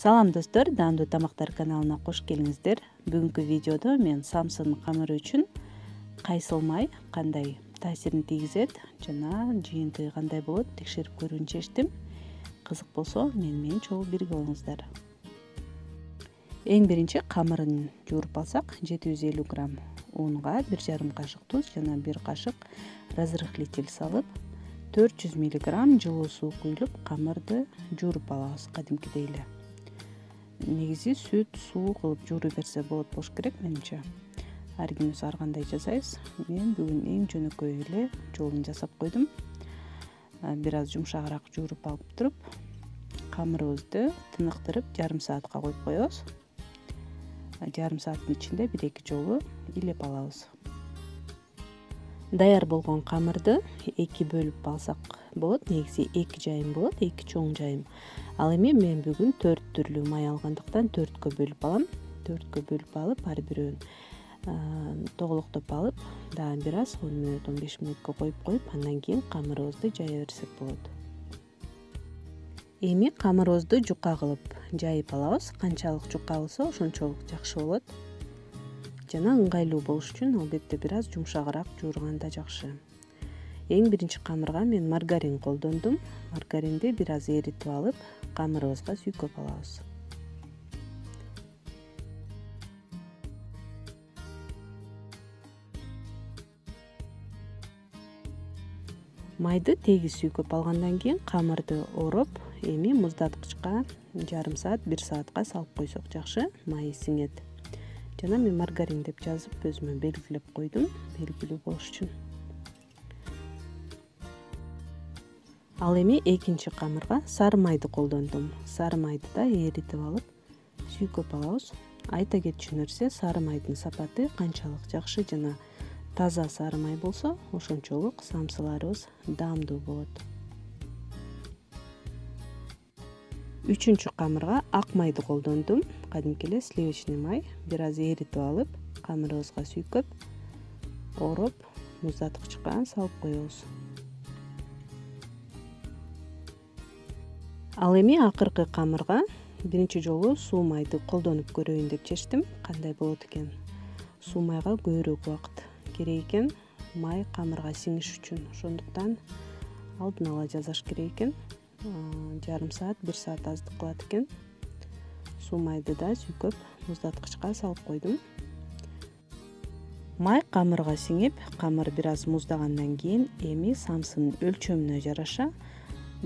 Салам достор, даамдуу тамактар каналына кош келиңиздер. Бүгүнкү видеодо мен самсын камыры үчүн кайсыл май кандай таасирин тийгизет жана жыйынтыгы кандай болот текшерип көрүүнү чечтим. Кызык болсо менен чогуу бирге болуңуздар. Эң биринчи камырын жууруп алсак, 750 грамм унга 1,5 кашык туз жана 1 кашык разрыхлитель салып, 400 мг жылуу суу куюлуп, камырды жууруп алабыз кадимкидей эле. Негизи сүт, суу кылып жууру берсе болот болуш керек менимче. Ар кимибиз ар кандай жасайбыз. Мен бүгүн эң жөнөкөй эле жолун жасап койдум. Бир аз жумшагыраак жууруп алып туруп, камырыбызды тыныктырып жарым саатка коюп коебуз. Жарым сааттын ичинде 1-2 жолу илеп алабыз. Даяр болгон камырды 2 бөлүп алсак болот. Негизи 2 жайым болот, 2 чоң жайым. Ал эми мен бүгүн 4 түрлүү май алгандыктан 4кө бөлүп алам. 4кө бөлүп алып, ар бирөөн тоголоктоп алып, дагы бир аз 10 мүнөт, 15 мүнөткө коюп, андан кийин камырыбызды жая берсек болот. Эми камырыбызды жука кылып жайып алабыз. Канчалык жука болсо, ошончолук жакшы болот. Жана ыңгайлуу болуш үчүн албетте бир аз жумшагыраак жуурган да жакшы. Эң биринчи камырга мен маргарин колдондум. Маргаринди бир аз эритип алып, камырыбызга сүйкөп алабыз. Майды тегиз сүйкөп алгандан кийин камырды ороп, эми муздаткычка жарым саат, 1 саатка салып койсок жакшы, майы сиңет. Жана мен маргарин деп жазып өзүмө белгилеп койдум, белгилүү болуш үчүн. Ал эми экинчи камырга сары майды колдондум. Сары майды да эритип алып, сүйкөп алабыз. Айта кетчү нерсе, сары майдын сапаты канчалык жакшы жана таза сары май болсо, ошончолук самсыларыбыз даамдуу болот. Үчүнчү камырга ак майды колдондум. Кадимки эле сливочный май. Бир аз эритип алып, камырыбызга сүйкөп, ороп, муздаткычка салып коебуз. Ал эми акыркы камырга биринчи жолу суу майды колдонуп көрөйүн деп чечтим. Кандай болот экен? Суу майга көбүрөөк убакыт керек экен, май камырга сиңиш үчүн. Ошондуктан алдын ала жасаш керек экен. Жарым саат, 1 саат аздык кылат экен. Суу майды да сүйкөп, муздаткычка салып койдум. Май камырга сиңип, камыр бир аз муздагандан кийин эми самсынын өлчөмүнө жараша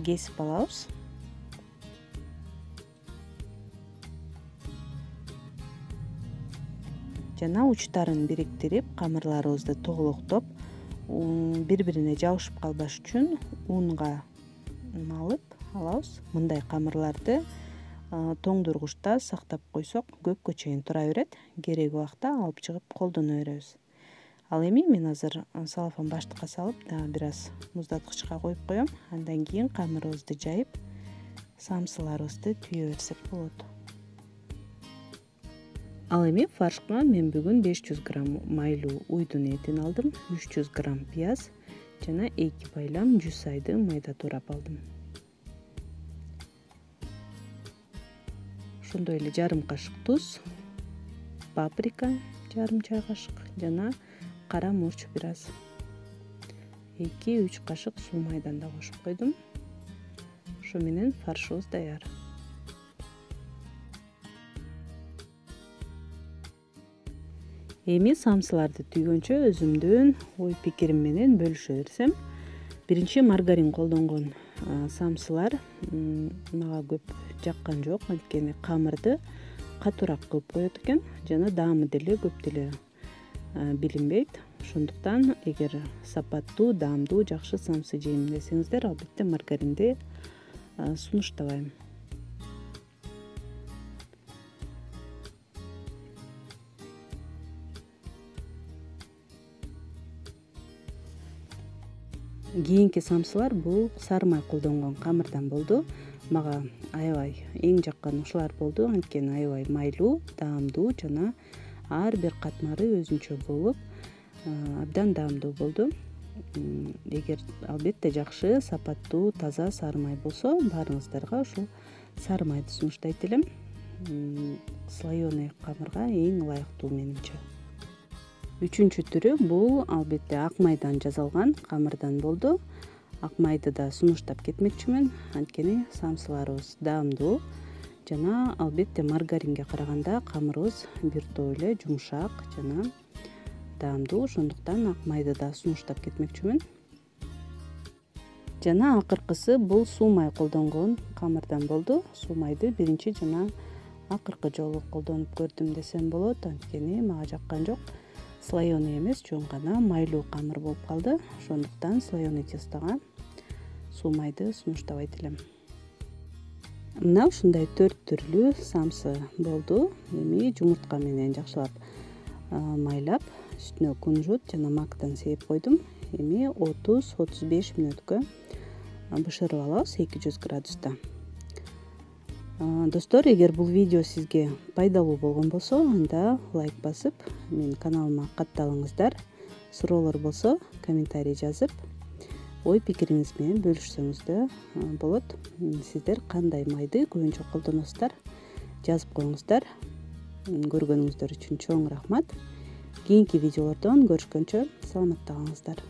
кесип алабыз. Жана учтарын бириктирип, камырларыбызды тоголоктоп, бири-бирине жабышып калбаш үчүн унга малып алабыз. Мындай камырларды тоңдургучта сактап койсок, көпкө чейин тура берет. Кереги убакта алып чыгып колдоно беребиз. Ал эми мен азыр салфан баштыкка салып, дагы бир аз муздаткычка коюп коем. Андан кийин камырыбызды жайып, самсыларыбызды түйө берсек болот. Ал эми фаршка мен бүгүн 500 грамм майлуу уйдун этин алдым, 300 грамм пияз жана 2 байлам жүз айды майда туурап алдым. Ошондой эле жарым кашык туз, паприка жарым чай кашык жана кара мурч бир аз. 2-3 кашык суу майдан да кошуп койдум. Ошо менен фаршыбыз даяр. Эми самсыларды түйгөнчө өзүмдүн ой пикирим менен бөлүшө берсем. Биринчи маргарин колдонгон самсылар мага көп жаккан жок, анткени камырды катуураак кылып коет экен жана даамы деле көп деле билинбейт. Ошондуктан эгер сапаттуу, даамдуу, жакшы самсы жейм десеңиздер, албетте маргаринди сунуштабайм. Кийинки самсылар бул сары май колдонгон камырдан болду. Мага аябай эң жаккан ушулар болду, анткени аябай майлуу, даамдуу жана ар бир катмары өзүнчө болуп, абдан даамдуу болду. Эгер албетте жакшы, сапаттуу, таза сары май болсо, баарыңыздарга ушул сары майды сунуштайт элем. слоеный камырга эң ылайыктуу менимче. Үчүнчү түрү бул албетте ак майдан жасалган камырдан болду. Ак майды да сунуштап кетмекчүмүн, анткени самсыларыбыз даамдуу жана албетте маргаринге караганда камырыбыз бир топ эле жумшак жана даамдуу, ошондуктан ак майды да сунуштап кетмекчүмүн. Жана акыркысы бул суумай колдонгон камырдан болду. Суумайды биринчи жана акыркы жолу колдонуп көрдүм десем болот, анткени мага жаккан жок. Слоеный эмес, жөн гана майлуу камыр болуп калды. Ошондуктан слоеный тестого суумайды сунуштабайт элем. Мына ушундай 4 түрлүү самсы болду. Эми жумуртка менен жакшылап майлап, үстүнө кунжут жана мактан сээп койдум. Эми 30-35 мүнөткө бышырып алабыз 200 градуста. Достор, эгер бул видео сизге пайдалуу болгон болсо, анда лайк басып, менин каналыма катталыңыздар. Суроолор болсо, комментарий жазып, ой пикириңиз менен бөлүшсөңүз да болот. Сиздер кандай майды көбүнчө колдоносуздар? Жазып коюңуздар. Көргөнүңүздөр үчүн чоң рахмат. Кийинки видеолордон көрүшкөнчө саламатта калыңыздар.